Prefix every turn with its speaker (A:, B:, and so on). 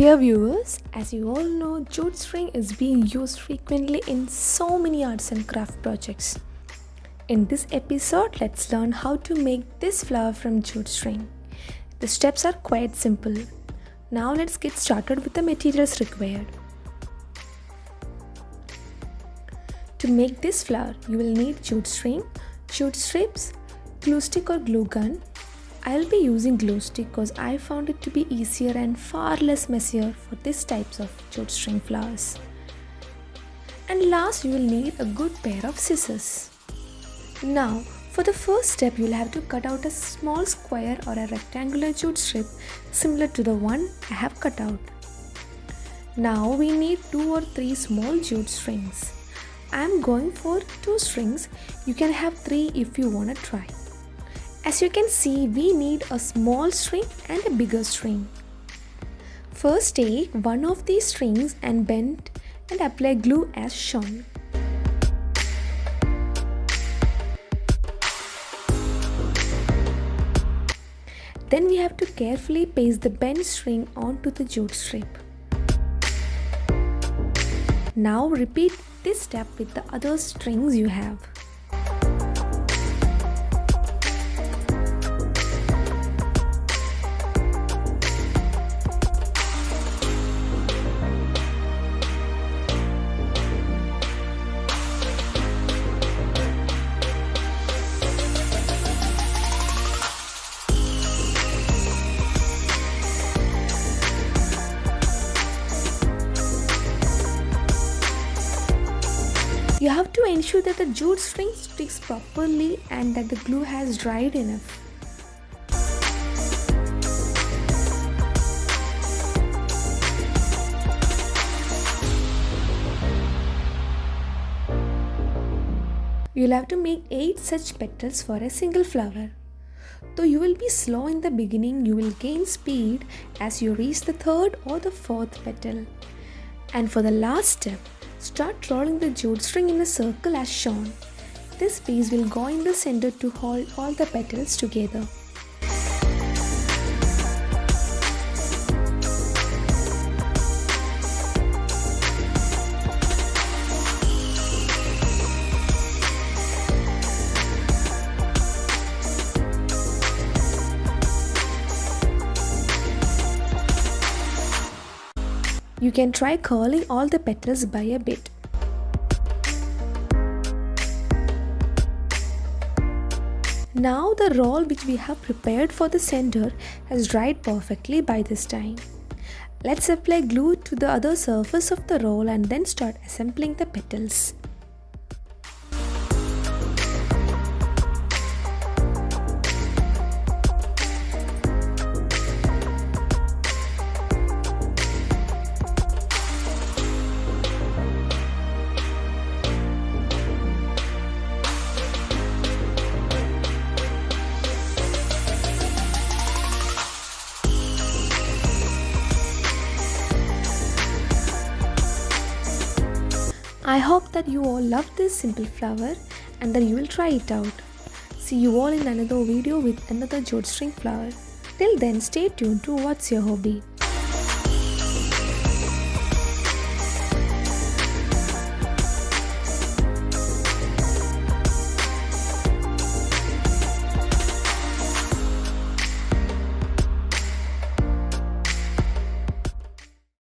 A: Dear viewers, as you all know, jute string is being used frequently in so many arts and craft projects. In this episode, let's learn how to make this flower from jute string. The steps are quite simple. Now let's get started with the materials required. To make this flower, you will need jute string, jute strips, glue stick or glue gun. I'll be using glue stick because I found it to be easier and far less messier for this types of jute string flowers. And last, you will need a good pair of scissors. Now, for the first step, you will have to cut out a small square or a rectangular jute strip similar to the one I have cut out. Now we need 2 or 3 small jute strings. I am going for 2 strings. You can have 3 if you want to try. As you can see, we need a small string and a bigger string. First, take one of these strings and bend and apply glue as shown. Then we have to carefully paste the bent string onto the jute strip. Now repeat this step with the other strings you have. You have to ensure that the jute string sticks properly and that the glue has dried enough. You'll have to make 8 such petals for a single flower. Though you will be slow in the beginning, you will gain speed as you reach the 3rd or the 4th petal. And for the last step, start rolling the jute string in a circle as shown. This piece will go in the center to hold all the petals together. You can try curling all the petals by a bit. Now the roll which we have prepared for the center has dried perfectly by this time. Let's apply glue to the other surface of the roll and then start assembling the petals. I hope that you all love this simple flower and that you will try it out. See you all in another video with another jute string flower. Till then, stay tuned to What's Your Hobby.